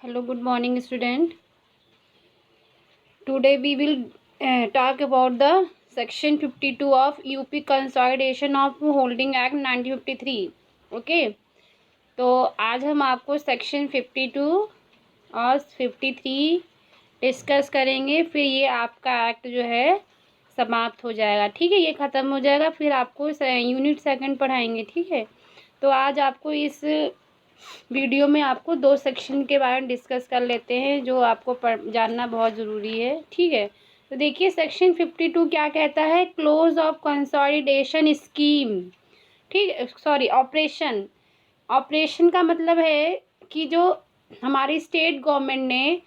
Hello, good morning, student. Today we will talk about the section 52 of UP Consolidation of Holding Act 1953. Okay, तो आज हम आपको section 52 और 53 discuss करेंगे। फिर ये आपका एक्ट जो है समाप्त हो जाएगा। ठीक है, ये ख़त्म हो जाएगा। फिर आपको यूनिट सेकंड पढ़ाएंगे। ठीक है, तो आज आपको इस वीडियो में आपको दो सेक्शन के बारे में डिस्कस कर लेते हैं जो आपको जानना बहुत ज़रूरी है। ठीक है, तो देखिए सेक्शन 52 क्या कहता है। Close of consolidation scheme. ठीक है, सॉरी, ऑपरेशन। ऑपरेशन का मतलब है कि जो हमारी स्टेट गवर्नमेंट ने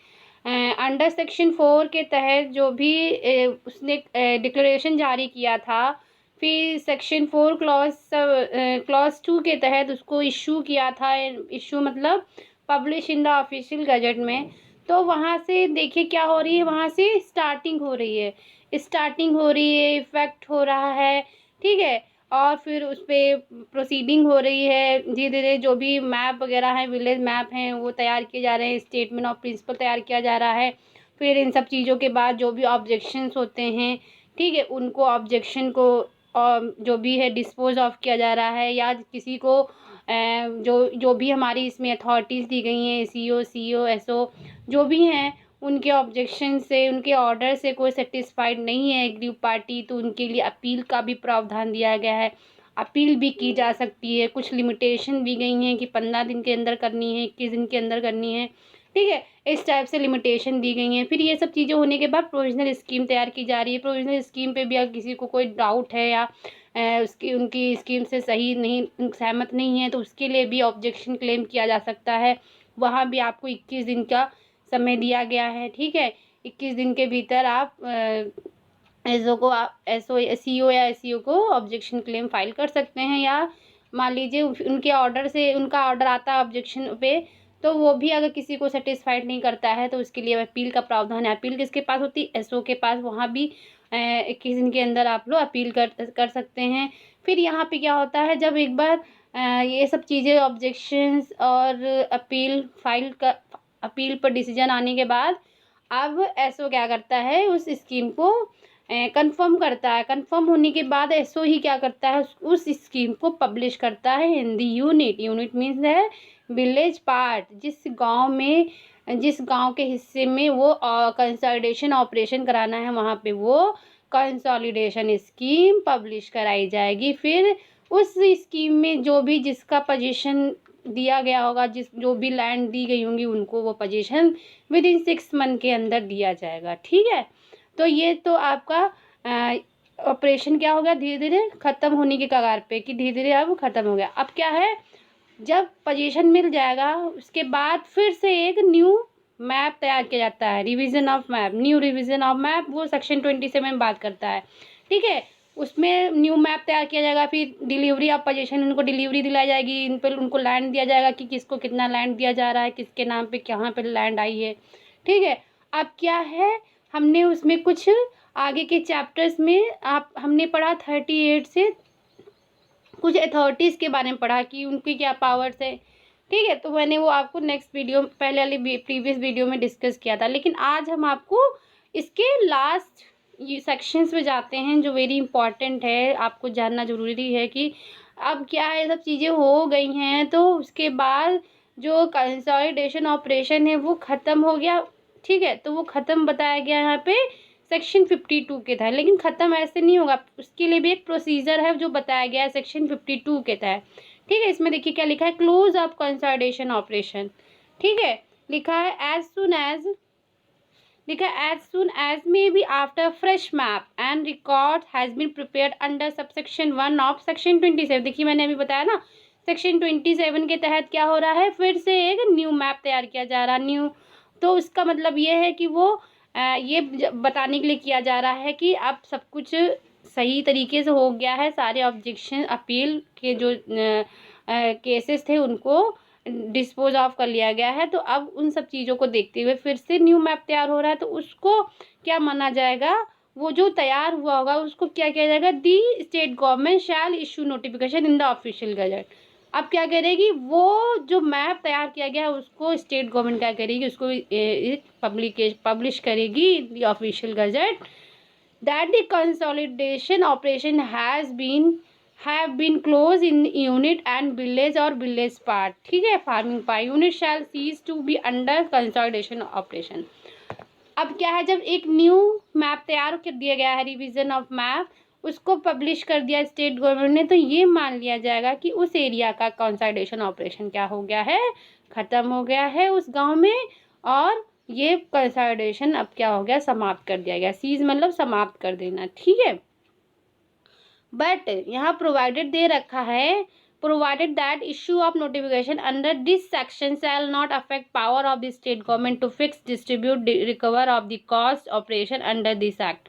अंडर सेक्शन 4 के तहत जो भी उसने डिक्लेरेशन जारी किया था, फिर सेक्शन 4 क्लॉज 2 के तहत उसको इशू किया था। इशू मतलब publish in the official gazette में। तो वहाँ से देखिए क्या हो रही है, वहाँ से स्टार्टिंग हो रही है, इफ़ेक्ट हो रहा है। ठीक है, और फिर उस पर प्रोसीडिंग हो रही है। धीरे धीरे जो भी मैप वगैरह हैं, विलेज मैप हैं, वो तैयार किए जा रहे हैं, स्टेटमेंट ऑफ प्रिंसिपल तैयार किया जा रहा है। फिर इन सब चीज़ों के बाद जो भी ऑब्जेक्शंस होते हैं, ठीक है, उनको ऑब्जेक्शन को जो भी है डिस्पोज ऑफ किया जा रहा है, या किसी को जो भी हमारी इसमें अथॉरिटीज़ दी गई हैं, सीओ, एसओ जो भी हैं, उनके ऑब्जेक्शन से, उनके ऑर्डर से कोई सेटिस्फाइड नहीं है एग्रीव पार्टी, तो उनके लिए अपील का भी प्रावधान दिया गया है। अपील भी की जा सकती है। कुछ लिमिटेशन भी गई हैं कि 15 दिन के अंदर करनी है, 21 दिन के अंदर करनी है। ठीक है, इस टाइप से लिमिटेशन दी गई हैं। फिर ये सब चीज़ें होने के बाद प्रोविजनल स्कीम तैयार की जा रही है। प्रोविजनल स्कीम पे भी अगर किसी को कोई डाउट है या उसकी उनकी स्कीम से सही नहीं, सहमत नहीं है, तो उसके लिए भी ऑब्जेक्शन क्लेम किया जा सकता है। वहाँ भी आपको 21 दिन का समय दिया गया है। ठीक है, 21 दिन के भीतर आप एसओ को सीओ या एसईओ को ऑब्जेक्शन क्लेम फाइल कर सकते हैं। या मान लीजिए उनके ऑर्डर से, उनका ऑर्डर आता है ऑब्जेक्शन पे, तो वो भी अगर किसी को सेटिस्फाइड नहीं करता है तो उसके लिए अपील का प्रावधान है। अपील किसके पास होती है? एसओ के पास। वहाँ भी 21 दिन के अंदर आप लोग अपील कर सकते हैं। फिर यहाँ पे क्या होता है, जब एक बार ये सब चीज़ें ऑब्जेक्शंस और अपील पर डिसीजन आने के बाद अब एसओ क्या करता है, उस स्कीम को कंफर्म करता है। कंफर्म होने के बाद एसओ ही क्या करता है, उस स्कीम को पब्लिश करता है इन दी यूनिट मीन्स है विलेज पार्ट। जिस गांव के हिस्से में वो कंसोलिडेशन ऑपरेशन कराना है, वहाँ पे वो कंसोलिडेशन स्कीम पब्लिश कराई जाएगी। फिर उस स्कीम में जो भी जिसका पोजीशन दिया गया होगा, जो भी लैंड दी गई होंगी, उनको वो पोजीशन विद इन 6 मंथ के अंदर दिया जाएगा। ठीक है, तो ये तो आपका ऑपरेशन क्या हो गया, धीरे धीरे ख़त्म होने के कगार पे, कि धीरे धीरे अब ख़त्म हो गया। अब क्या है, जब पोजीशन मिल जाएगा उसके बाद फिर से एक न्यू मैप तैयार किया जाता है। Revision of map, new revision of map, वो सेक्शन 27 में बात करता है। ठीक है, उसमें न्यू मैप तैयार किया जाएगा। फिर डिलीवरी ऑफ पोजीशन, उनको डिलीवरी दिलाई जाएगी, इन पर उनको लैंड दिया जाएगा कि किसको कितना लैंड दिया जा रहा है, किसके नाम पे कहाँ पे लैंड आई है। ठीक है, अब क्या है, हमने उसमें कुछ आगे के चैप्टर्स में हमने पढ़ा 38 से कुछ अथॉरिटीज़ के बारे में पढ़ा कि उनकी क्या पावर्स है। ठीक है, तो मैंने वो आपको नेक्स्ट वीडियो, पहले वाली प्रीवियस वीडियो में डिस्कस किया था। लेकिन आज हम आपको इसके लास्ट सेक्शंस में जाते हैं जो वेरी इंपॉर्टेंट है, आपको जानना ज़रूरी है कि अब क्या है, सब चीज़ें हो गई हैं तो उसके बाद जो कंसोलिडेशन ऑपरेशन है वो ख़त्म हो गया। ठीक है, तो वो ख़त्म बताया गया यहाँ पे सेक्शन 52 के तहत। लेकिन ख़त्म ऐसे नहीं होगा, उसके लिए भी एक प्रोसीजर है जो बताया गया है सेक्शन 52 के तहत। ठीक है, इसमें देखिए क्या लिखा है, क्लोज ऑफ कंसोलिडेशन ऑपरेशन। ठीक है, लिखा है as soon as may be after fresh map and record has been prepared under subsection 1 of section 27। देखिए मैंने अभी बताया ना, सेक्शन 27 के तहत क्या हो रहा है, फिर से एक न्यू मैप तैयार किया जा रहा है। न्यू, तो उसका मतलब ये है कि वो ये बताने के लिए किया जा रहा है कि अब सब कुछ सही तरीके से हो गया है। सारे ऑब्जेक्शन, अपील के जो केसेस थे उनको डिस्पोज ऑफ कर लिया गया है। तो अब उन सब चीज़ों को देखते हुए फिर से न्यू मैप तैयार हो रहा है, तो उसको क्या माना जाएगा, वो जो तैयार हुआ होगा उसको क्या किया जाएगा, दी state government shall issue notification in the official gazette. अब क्या करेगी, वो जो मैप तैयार किया गया है उसको स्टेट गवर्नमेंट क्या करेगी, उसको पब्लिश करेगी the official gazette that the consolidation operation have been close in unit and village और विलेज पार्ट, ठीक है, farming part unit shall cease to be under consolidation operation. अब क्या है, जब एक न्यू मैप तैयार कर दिया गया है, रिवीजन ऑफ मैप, उसको पब्लिश कर दिया स्टेट गवर्नमेंट ने, तो ये मान लिया जाएगा कि उस एरिया का कंसोलिडेशन ऑपरेशन क्या हो गया है, ख़त्म हो गया है उस गांव में, और ये कंसोलिडेशन अब क्या हो गया, समाप्त कर दिया गया। सीज मतलब समाप्त कर देना, ठीक है। बट यहाँ प्रोवाइडेड दे रखा है, provided that issue of notification under this section shall not affect power of the state government to fix, distribute, recover of the cost operation under this act।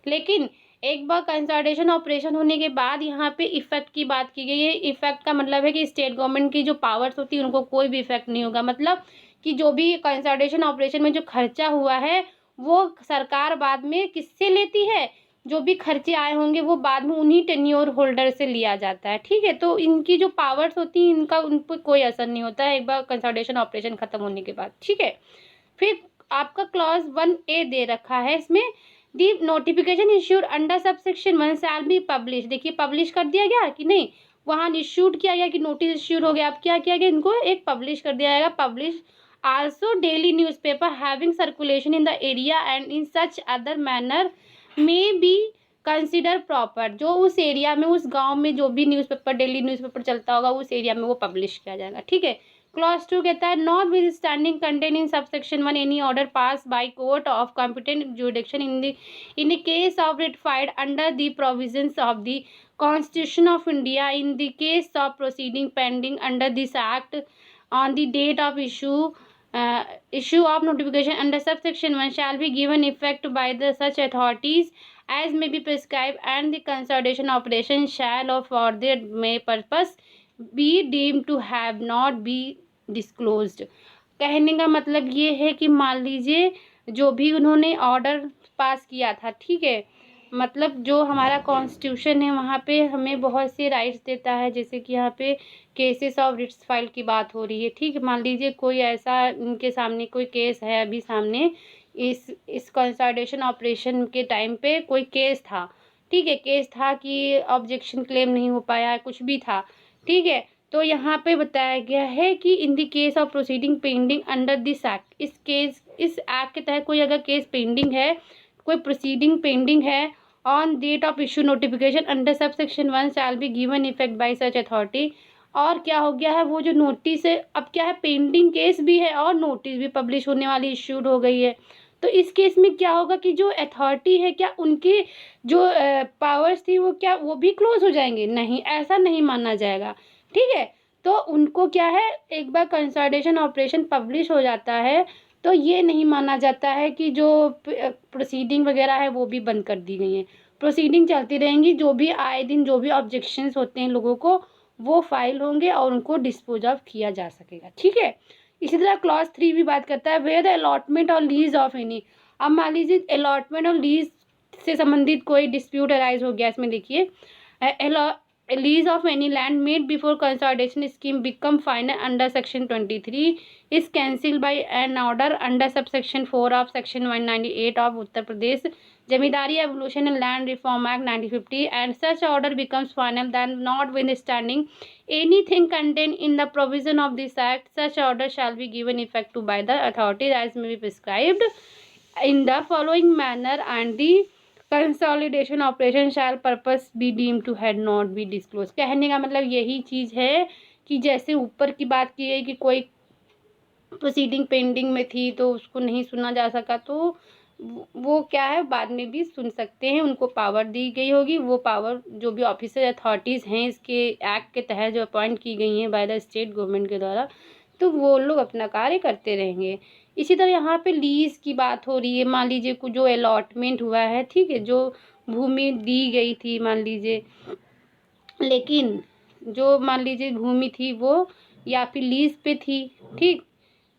लेकिन एक बार कंसोलिडेशन ऑपरेशन होने के बाद यहाँ पे इफेक्ट की बात की गई है। इफेक्ट का मतलब है कि स्टेट गवर्नमेंट की जो पावर्स होती है उनको कोई भी इफेक्ट नहीं होगा, मतलब कि जो भी कंसोलिडेशन ऑपरेशन में जो खर्चा हुआ है वो सरकार बाद में किससे लेती है, जो भी खर्चे आए होंगे वो बाद में उन्हीं टेन्योर होल्डर से लिया जाता है, ठीक है। तो इनकी जो पावर्स होती हैं इनका उन पर कोई असर नहीं होता है एक बार कंसोलिडेशन ऑपरेशन खत्म होने के बाद, ठीक है। फिर आपका क्लॉज 1A दे रखा है इसमें, the notification issued under subsection 1 shall be publish. देखिए पब्लिश कर दिया गया कि नहीं, वहाँ इश्यूड किया गया कि नोटिस इश्यूड हो गया, अब क्या किया गया, इनको एक पब्लिश कर दिया जाएगा। Publish also daily newspaper having circulation in the area and in such other manner में बी कंसिडर प्रॉपर। जो उस एरिया में, उस गांव में जो भी न्यूज़पेपर, डेली न्यूज़पेपर चलता होगा उस एरिया में वो पब्लिश किया जाएगा, ठीक है। क्लॉज 2 कहता है, not with standing content in subsection 1 any order pass by court of competent जुडिक्शन in case of ratified under the provisions of the constitution of India in the case of proceeding pending under this act on the date of issue of notification under subsection 1 shall be given effect by the such authorities as may be prescribed, and the consolidation operation shall or for their may purpose be deemed to have not be disclosed। कहने का मतलब ये है कि मान लीजिए जो भी उन्होंने ऑर्डर पास किया था, ठीक है, मतलब जो हमारा कॉन्स्टिट्यूशन है वहाँ पे हमें बहुत से राइट्स देता है, जैसे कि यहाँ पे केसेस ऑफ रिट्स फाइल की बात हो रही है, ठीक है। मान लीजिए कोई ऐसा इनके सामने कोई केस है अभी सामने, इस कंसोलिडेशन ऑपरेशन के टाइम पे कोई केस था, ठीक है, केस था कि ऑब्जेक्शन क्लेम नहीं हो पाया, कुछ भी था, ठीक है। तो यहाँ पे बताया गया है कि in the case of proceeding pending under this act, इस एक्ट के तहत कोई अगर केस पेंडिंग है, कोई प्रोसीडिंग पेंडिंग है, on date of issue notification under subsection 1 shall be given effect by such authority. और क्या हो गया है, वो जो नोटिस है, अब क्या है, पेंडिंग केस भी है और नोटिस भी पब्लिश होने वाली इश्यूड हो गई है। तो इस केस में क्या होगा कि जो अथॉरिटी है, क्या उनकी जो पावर्स थी वो क्या वो भी क्लोज हो जाएंगे? नहीं, ऐसा नहीं माना जाएगा, ठीक है। तो उनको क्या है, एक बार कंसोलिडेशन ऑपरेशन पब्लिश हो जाता है तो ये नहीं माना जाता है कि जो प्रोसीडिंग वगैरह है वो भी बंद कर दी गई हैं। प्रोसीडिंग चलती रहेंगी, जो भी आए दिन जो भी ऑब्जेक्शंस होते हैं लोगों को वो फाइल होंगे और उनको डिस्पोज ऑफ किया जा सकेगा, ठीक है। इसी तरह क्लॉज 3 भी बात करता है, वेयर द अलॉटमेंट और लीज ऑफ एनी। अब मान लीजिए अलॉटमेंट और लीज से संबंधित कोई डिस्प्यूट अराइज हो गया, इसमें देखिए lease of any land made before consolidation scheme become final under section 23 is cancelled by an order under subsection 4 of section 198 of Uttar Pradesh Zamindari Evolution and Land Reform Act 1950, and such order becomes final then notwithstanding anything contained in the provision of this act. Such order shall be given effect to by the authorities as may be prescribed in the following manner, and the consolidation operation shall purpose be deem to had not be disclose. कहने का मतलब यही चीज़ है कि जैसे ऊपर की बात की है कि कोई प्रोसीडिंग पेंडिंग में थी तो उसको नहीं सुना जा सका, तो वो क्या है बाद में भी सुन सकते हैं, उनको पावर दी गई होगी। वो पावर जो भी ऑफिसर अथॉरिटीज़ हैं इसके एक्ट के तहत जो अपॉइंट की गई हैं बाय द स्टेट गवर्नमेंट के द्वारा, तो वो लोग अपना कार्य करते रहेंगे। इसी तरह यहाँ पे लीज की बात हो रही है, मान लीजिए कुछ जो अलॉटमेंट हुआ है, ठीक है, जो भूमि दी गई थी मान लीजिए, लेकिन जो मान लीजिए भूमि थी वो या फिर लीज पे थी, ठीक,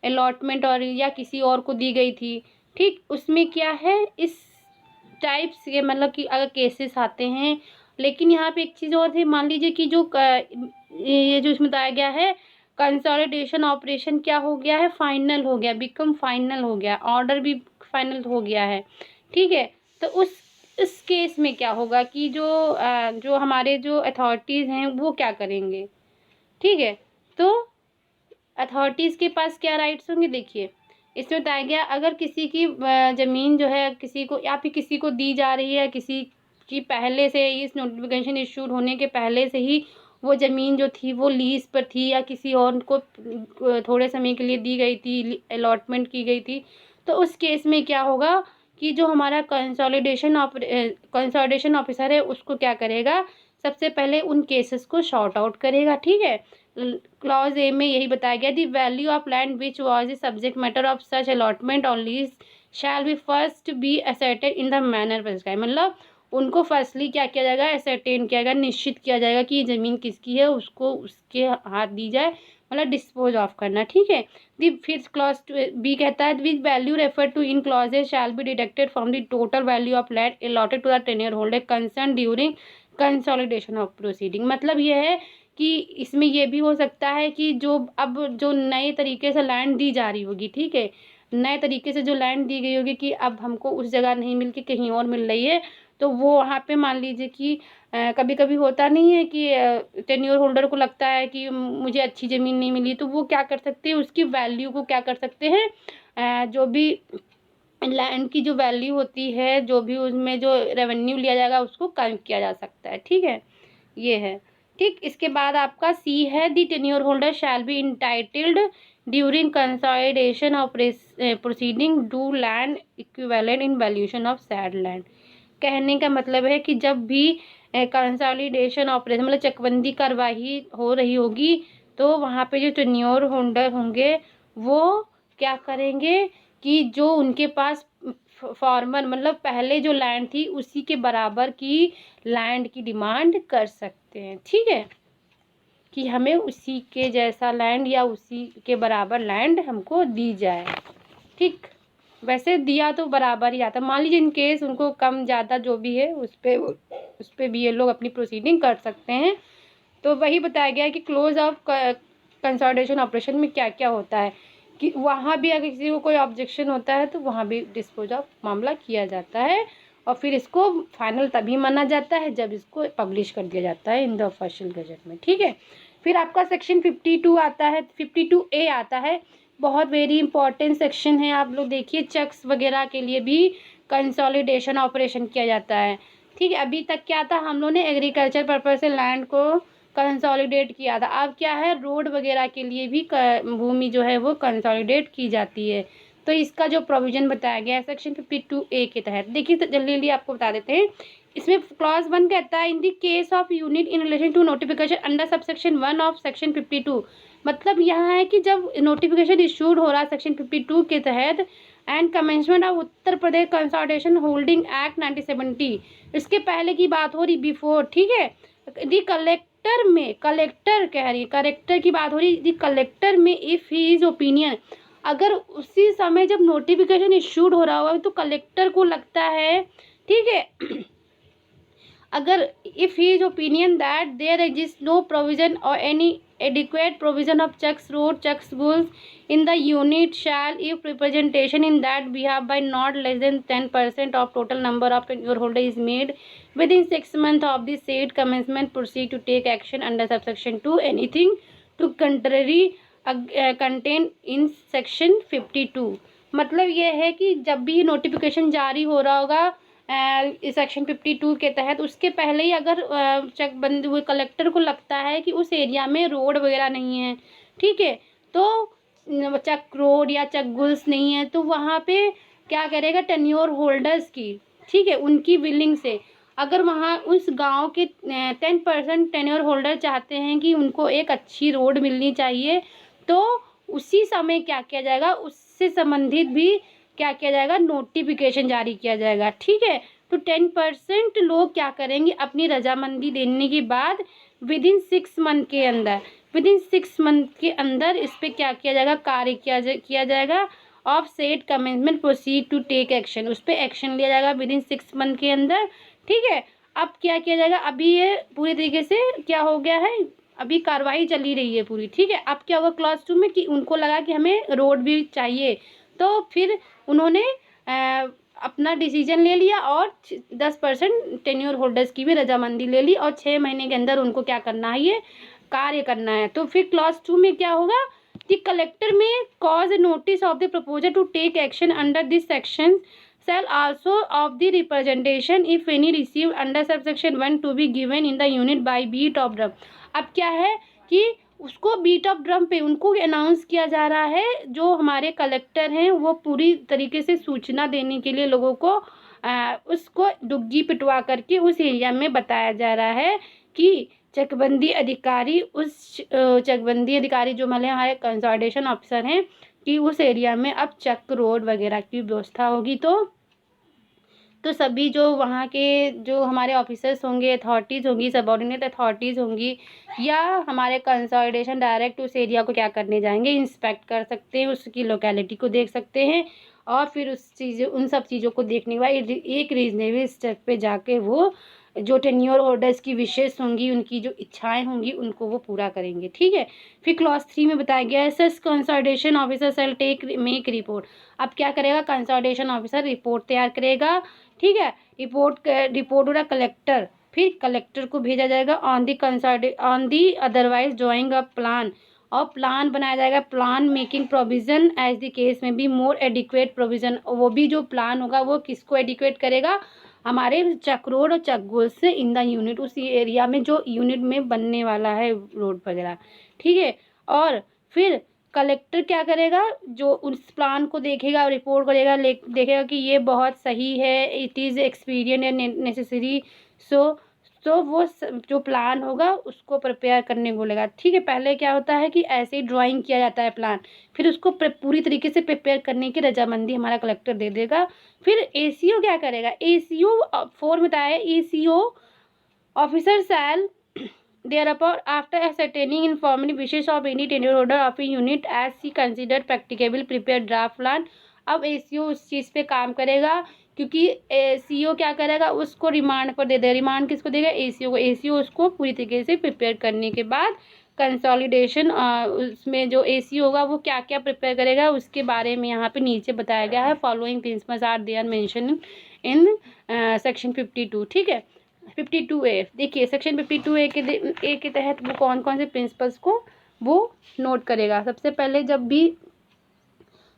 अलॉटमेंट और या किसी और को दी गई थी, ठीक, उसमें क्या है, इस टाइप से मतलब कि अगर केसेस आते हैं लेकिन यहाँ पे एक चीज़ और थी, मान लीजिए कि जो ये जो इसमें बताया गया है कंसोलिडेशन ऑपरेशन क्या हो गया है, फाइनल हो गया, बिकम फाइनल हो गया, ऑर्डर भी फाइनल हो गया है, ठीक है। तो उस केस में क्या होगा कि जो हमारे जो अथॉरिटीज़ हैं वो क्या करेंगे, ठीक है। तो अथॉरिटीज़ के पास क्या राइट्स होंगे, देखिए इसमें बताया गया अगर किसी की ज़मीन जो है किसी को या फिर किसी को दी जा रही है, किसी की पहले से इस नोटिफिकेशन इशूड होने के पहले से ही वो ज़मीन जो थी वो लीज़ पर थी या किसी और को थोड़े समय के लिए दी गई थी, अलॉटमेंट की गई थी, तो उस केस में क्या होगा कि जो हमारा कंसोलिडेशन ऑफिसर है उसको क्या करेगा, सबसे पहले उन केसेस को शॉर्ट आउट करेगा, ठीक है। क्लॉज ए में यही बताया गया, the value of land which was the subject matter of such allotment और lease shall be first be asserted in the manner prescribe, मतलब उनको फर्स्टली क्या किया जाएगा, असर्टेन किया जाएगा, निश्चित किया जाएगा कि ये ज़मीन किसकी है, उसको उसके हाथ दी जाए, मतलब डिस्पोज ऑफ करना, ठीक है। दी फिफ्थ क्लॉज बी कहता है which value refer to in clauses shall be deducted from the total value of land allotted to the tenure holder concern during consolidation of proceeding. मतलब ये है कि इसमें ये भी हो सकता है कि जो नए तरीके से लैंड दी जा रही होगी, ठीक है, नए तरीके से जो लैंड दी गई होगी कि अब हमको उस जगह नहीं मिल के कहीं और मिल रही है, तो वो वहाँ पे मान लीजिए कि कभी कभी होता नहीं है कि टेन्योर होल्डर को लगता है कि मुझे अच्छी ज़मीन नहीं मिली, तो वो क्या कर सकते हैं, उसकी वैल्यू को क्या कर सकते हैं, जो भी लैंड की जो वैल्यू होती है, जो भी उसमें जो रेवेन्यू लिया जाएगा उसको कम किया जा सकता है, ठीक है, ये है, ठीक। इसके बाद आपका सी है, the tenure holder shall be entitled during consolidation of proceeding do land equivalent in valuation of said land. कहने का मतलब है कि जब भी कंसोलिडेशन ऑपरेशन मतलब चकबंदी कार्रवाई हो रही होगी, तो वहाँ पे जो टेन्योर होल्डर होंगे वो क्या करेंगे कि जो उनके पास फॉर्मर मतलब पहले जो लैंड थी उसी के बराबर की लैंड की डिमांड कर सकते हैं, ठीक है, कि हमें उसी के जैसा लैंड या उसी के बराबर लैंड हमको दी जाए, ठीक। वैसे दिया तो बराबर ही आता, मान लीजिए इन केस उनको कम ज़्यादा जो भी है उस पर भी ये लोग अपनी प्रोसीडिंग कर सकते हैं। तो वही बताया गया है कि क्लोज ऑफ कंसोलिडेशन ऑपरेशन में क्या क्या होता है कि वहाँ भी अगर किसी को कोई ऑब्जेक्शन होता है तो वहाँ भी डिस्पोज ऑफ मामला किया जाता है, और फिर इसको फाइनल तभी माना जाता है जब इसको पब्लिश कर दिया जाता है इन द ऑफिशियल गजट में, ठीक है। फिर आपका सेक्शन 52 आता है, 52A आता है, बहुत वेरी इंपॉर्टेंट सेक्शन है। आप लोग देखिए चेक्स वगैरह के लिए भी कंसोलिडेशन ऑपरेशन किया जाता है, ठीक है। अभी तक क्या था, हम लोग ने एग्रीकल्चर पर्पज से लैंड को कंसोलिडेट किया था, अब क्या है रोड वगैरह के लिए भी भूमि जो है वो कंसोलिडेट की जाती है। तो इसका जो प्रोविज़न बताया गया है सेक्शन 52A के तहत, देखिए तो जल्दी जल्दी आपको बता देते हैं। इसमें क्लॉज 1 कहता है in the case of unit in relation to notification under subsection 1 of section 52, मतलब यहाँ है कि जब नोटिफिकेशन इशूड हो रहा है सेक्शन 52 के तहत and commencement of Uttar Pradesh consolidation holding act 1970, इसके पहले की बात हो रही बिफोर, ठीक है। दी कलेक्टर में, कलेक्टर कह रही है, कलेक्टर की बात हो रही, दी कलेक्टर में इफ़ ही इज ओपिनियन, अगर उसी समय जब नोटिफिकेशन इशूड हो रहा होगा तो कलेक्टर को लगता है, ठीक है, अगर if he is opinion that there exist no provision और any adequate provision of checks road checks goods in the unit shall if representation in that behalf by not less than 10% of total number of tenure holder is made within 6 months of the said commencement proceed to take action under subsection 2 anything to contrary contained in section 52। मतलब ये है कि जब भी notification जारी हो रहा होगा सेक्शन 52 के तहत, उसके पहले ही अगर चकबंदी हुए कलेक्टर को लगता है कि उस एरिया में रोड वगैरह नहीं है, ठीक है, तो चक रोड या चक गुल्स नहीं है, तो वहाँ पे क्या करेगा टेन्योर होल्डर्स की, ठीक है, उनकी विलिंग से अगर वहाँ उस गांव के 10% टेन्योर होल्डर चाहते हैं कि उनको एक अच्छी रोड मिलनी चाहिए, तो उसी समय क्या किया जाएगा, उससे संबंधित भी क्या किया जाएगा, नोटिफिकेशन जारी किया जाएगा, ठीक है। तो 10% लोग क्या करेंगे, अपनी रजामंदी देने के बाद विदिन 6 मंथ के अंदर, विदिन 6 मंथ के अंदर इस पर क्या किया जाएगा, कार्य किया जाएगा of set commencement proceed to take action, उस पर एक्शन लिया जाएगा विदिन 6 मंथ के अंदर, ठीक है। अब क्या किया जाएगा, अभी ये पूरी तरीके से क्या हो गया है, अभी कार्रवाई चल ही रही है पूरी, ठीक है। अब क्या होगा क्लास 2 में कि उनको लगा कि हमें रोड भी चाहिए, तो फिर उन्होंने अपना डिसीजन ले लिया और 10% टेन्योर होल्डर्स की भी रजामंदी ले ली और 6 महीने के अंदर उनको क्या करना है, ये कार्य करना है। तो फिर क्लास 2 में क्या होगा कि collector may cause a notice of the proposal to take action under this section shall also of the representation if any received under subsection 1 to be given in the unit by beat of drum। अब क्या है कि उसको beat of drum पे उनको announce किया जा रहा है, जो हमारे कलेक्टर हैं वो पूरी तरीके से सूचना देने के लिए लोगों को उसको डुग्गी पिटवा करके उस एरिया में बताया जा रहा है कि चकबंदी अधिकारी जो मतलब हमारे कंसोलिडेशन ऑफिसर हैं कि उस एरिया में अब चक रोड वगैरह की व्यवस्था होगी। तो सभी जो वहाँ के जो हमारे ऑफिसर्स होंगे, अथॉरिटीज़ होंगी, सबऑर्डिनेट अथॉरिटीज़ होंगी या हमारे कंसोलिडेशन डायरेक्ट उस एरिया को क्या करने जाएंगे, इंस्पेक्ट कर सकते हैं, उसकी लोकेलिटी को देख सकते हैं और फिर उन सब चीज़ों को देखने के बाद एक रीजनेबल स्टेप पे जाके वो जो टेन्योर ऑर्डर्स की विशेष होंगी, उनकी जो इच्छाएं होंगी उनको वो पूरा करेंगे, ठीक है। फिर क्लॉज 3 में बताया गया है such consolidation officer shall take make report. अब क्या करेगा कंसोलिडेशन ऑफिसर, रिपोर्ट तैयार करेगा, ठीक है। रिपोर्ट होगा कलेक्टर, फिर कलेक्टर को भेजा जाएगा on the otherwise drawing a plan, और प्लान बनाया जाएगा, plan making provision as the case may be more adequate provision. वो भी जो प्लान होगा वो किसको एडिक्वेट करेगा, हमारे चक रोड और चक गोल से इन द यूनिट, उस एरिया में जो यूनिट में बनने वाला है रोड वगैरह, ठीक है। और फिर कलेक्टर क्या करेगा, जो उस प्लान को देखेगा, रिपोर्ट करेगा, देखेगा कि ये बहुत सही है, इट इज़ एक्सपीडिएंट एंड नेसेसरी, सो वो जो प्लान होगा उसको प्रिपेयर करने बोलेगा, ठीक है। पहले क्या होता है कि ऐसे ही ड्राइंग किया जाता है प्लान, फिर उसको पूरी तरीके से प्रिपेयर करने की रजामंदी हमारा कलेक्टर दे देगा। फिर एसीओ क्या करेगा, एसीओ 4 में बताया, ACO officer shall thereupon after ascertaining informally wishes of any tenure holder of a unit as he considered practicable prepare draft plan। अब एसीओ उस चीज़ पे काम करेगा, क्योंकि सीओ क्या करेगा, उसको रिमांड पर दे देगा। रिमांड किसको देगा, एसीओ को। एसीओ उसको पूरी तरीके से प्रिपेयर करने के बाद कंसोलिडेशन उसमें जो एसीओ होगा वो क्या क्या प्रिपेयर करेगा उसके बारे में यहाँ पे नीचे बताया गया है। Following principles are they are mention in section 52, ठीक है। 52A देखिए, सेक्शन 52A के तहत वो कौन कौन से प्रिंसिपल्स को वो नोट करेगा। सबसे पहले जब भी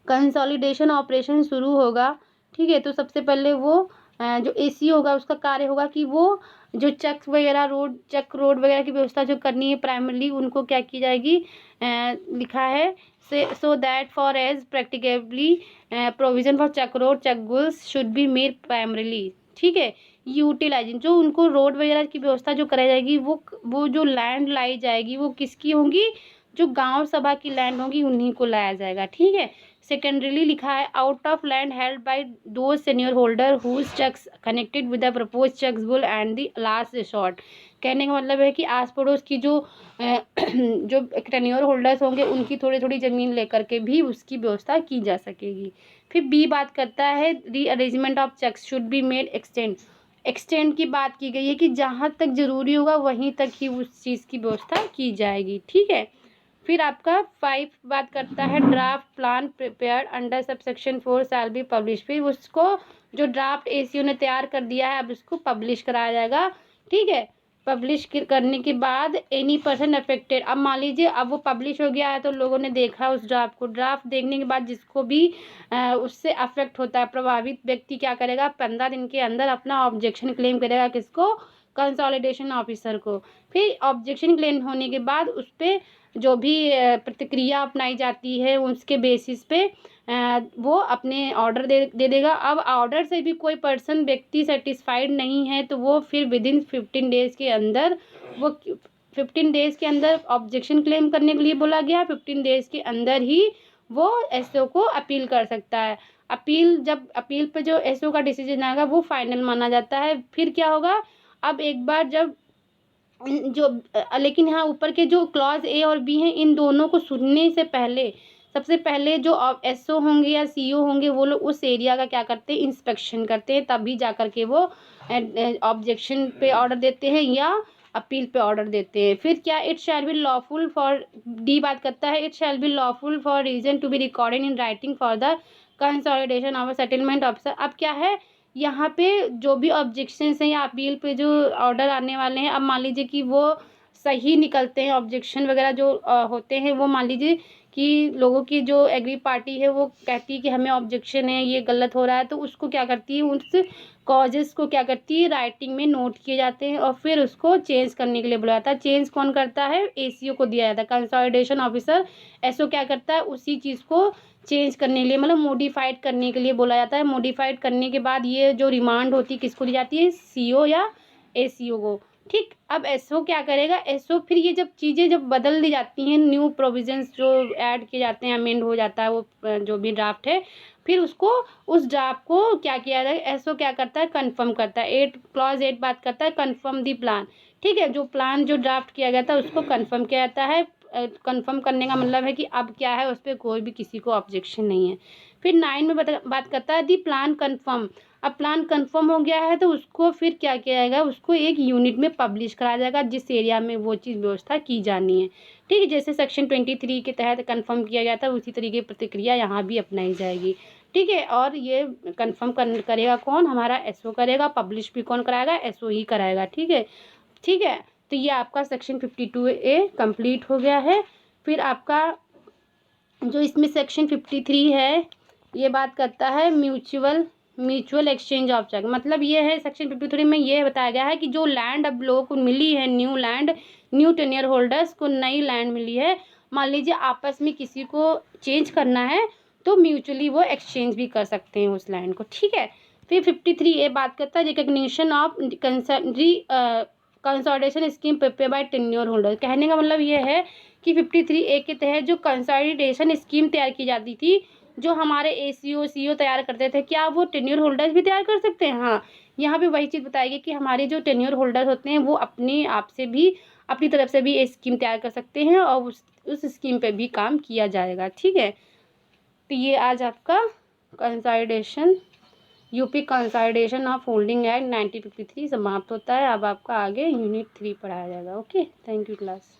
कंसोलिडेशन ऑपरेशन शुरू होगा, ठीक है, तो सबसे पहले वो जो एसी होगा उसका कार्य होगा कि वो जो चक रोड वगैरह की व्यवस्था जो करनी है प्राइमरली उनको क्या की जाएगी, लिखा है so that for as practicably provision for chak road chak गुल्स शुड बी मेड प्राइमरली, ठीक है। यूटिलाइजिंग जो उनको रोड वगैरह की व्यवस्था जो कराई जाएगी वो जो लैंड लाई जाएगी वो किसकी होंगी, जो गांव सभा की लैंड होगी उन्हीं को लाया जाएगा, ठीक है। सेकेंडरीली लिखा है out of land held by those senior holder whose chaks connected with the propose chaks bull and the last resort. कहने का मतलब है कि आस पड़ोस की जो टेन्योर होल्डर्स होंगे उनकी थोड़ी थोड़ी ज़मीन लेकर के भी उसकी व्यवस्था की जा सकेगी। फिर बी बात करता है rearrangement of chaks should be made extend की बात की गई है कि जहाँ तक ज़रूरी होगा वहीं तक ही उस चीज़ की व्यवस्था की जाएगी, ठीक है। फिर आपका 5 बात करता है draft plan prepared under sub section 4 shell be publish. फिर उसको जो ड्राफ्ट एसीओ ने तैयार कर दिया है अब उसको पब्लिश कराया जाएगा, ठीक है। पब्लिश करने के बाद एनी पर्सन अफेक्टेड, अब मान लीजिए अब वो पब्लिश हो गया है तो लोगों ने देखा उस ड्राफ्ट को, ड्राफ्ट देखने के बाद जिसको भी उससे अफेक्ट होता है प्रभावित व्यक्ति क्या करेगा, 15 दिन के अंदर अपना ऑब्जेक्शन क्लेम करेगा, किसको, कंसोलिडेशन ऑफिसर को। फिर ऑब्जेक्शन क्लेम होने के बाद उस पर जो भी प्रतिक्रिया अपनाई जाती है उसके बेसिस पे वो अपने ऑर्डर दे देगा। अब ऑर्डर से भी कोई पर्सन व्यक्ति सेटिस्फाइड नहीं है तो वो फिर विदिन 15 डेज़ के अंदर वो 15 डेज़ के अंदर ऑब्जेक्शन क्लेम करने के लिए बोला गया। 15 डेज़ के अंदर ही वो एसओ को अपील कर सकता है। अपील पे जो एसओ का डिसीजन आएगा वो फाइनल माना जाता है। फिर क्या होगा, अब एक बार जब लेकिन यहाँ ऊपर के जो क्लॉज ए और बी हैं इन दोनों को सुनने से पहले सबसे पहले जो एसओ होंगे या सीओ होंगे वो लोग उस एरिया का क्या करते हैं, इंस्पेक्शन करते हैं, तभी जा कर के वो ऑब्जेक्शन पे ऑर्डर देते हैं या अपील पे ऑर्डर देते हैं। फिर क्या, it shall be lawful for, D बात करता है, it shall be lawful for reason to be recorded in writing for the consolidation of settlement officer. अब क्या है, यहाँ पे जो भी ऑब्जेक्शंस हैं या अपील पे जो ऑर्डर आने वाले हैं, अब मान लीजिए कि वो सही निकलते हैं, ऑब्जेक्शन वगैरह जो होते हैं, वो मान लीजिए कि लोगों की जो एग्री पार्टी है वो कहती है कि हमें ऑब्जेक्शन है, ये गलत हो रहा है, तो उसको क्या करती है, उस कॉजेस को क्या करती है, राइटिंग में नोट किए जाते हैं और फिर उसको चेंज करने के लिए बुलाया जाता है। चेंज कौन करता है, एसीओ को दिया जाता है, कंसोलिडेशन ऑफिसर। एसओ क्या करता है, उसी चीज़ को चेंज करने के लिए, मतलब मॉडिफाइड करने के लिए बोला जाता है। मॉडिफाइड करने के बाद ये जो रिमांड होती है किसको दी जाती है, सीओ या एसीओ को। ठीक, अब एसओ क्या करेगा, एसओ फिर ये जब चीज़ें जब बदल दी जाती हैं, न्यू प्रोविजंस जो ऐड किए जाते हैं, अमेंड हो जाता है वो जो भी ड्राफ्ट है, फिर उसको उस ड्राफ्ट को क्या किया जाए, एसओ क्या करता है, कंफर्म करता है। 8 क्लॉज 8 बात करता है कंफर्म दी प्लान। ठीक है, जो प्लान जो ड्राफ्ट किया गया था उसको कंफर्म किया जाता है। कंफर्म करने का मतलब है कि अब क्या है, उस पर कोई भी किसी को ऑब्जेक्शन नहीं है। फिर 9 में बात करता है दी प्लान कंफर्म। अब प्लान कंफर्म हो गया है तो उसको फिर क्या किया जाएगा, उसको एक यूनिट में पब्लिश कराया जाएगा जिस एरिया में वो चीज़ व्यवस्था की जानी है। ठीक है, जैसे सेक्शन 23 के तहत कंफर्म किया गया था उसी तरीके की प्रतिक्रिया यहाँ भी अपनाई जाएगी। ठीक है, और ये कंफर्म करेगा कौन, हमारा एसओ करेगा, पब्लिश भी कौन कराएगा, एसओ ही कराएगा। ठीक है, ठीक है, तो ये आपका सेक्शन 52A कंप्लीट हो गया है। फिर आपका जो इसमें सेक्शन 53 है ये बात करता है म्यूचुअल एक्सचेंज ऑफ चेक। मतलब ये है सेक्शन 53 में ये बताया गया है कि जो लैंड अब लोगों को मिली है, new land, new tenure holders को नई लैंड मिली है, मान लीजिए आपस में किसी को चेंज करना है तो म्यूचुअली वो एक्सचेंज भी कर सकते हैं उस लैंड को। ठीक है, फिर 53A बात करता है recognition of consolidation scheme prepare by tenure holder. कहने का मतलब ये है कि 53A के तहत जो कंसोलिडेशन स्कीम तैयार की जाती थी, जो हमारे एसीओ सीओ तैयार करते थे, क्या वो टेन्योर होल्डर्स भी तैयार कर सकते हैं। हाँ, यहाँ पे वही चीज़ बताएगी कि हमारे जो टेन्योर होल्डर्स होते हैं वो अपने आप से भी, अपनी तरफ से भी एक स्कीम तैयार कर सकते हैं और उस स्कीम पे भी काम किया जाएगा। ठीक है, तो ये आज आपका consolidation UP consolidation of holding act 1953 समाप्त होता है। अब आपका आगे यूनिट 3 पढ़ाया जाएगा। Okay, thank you class.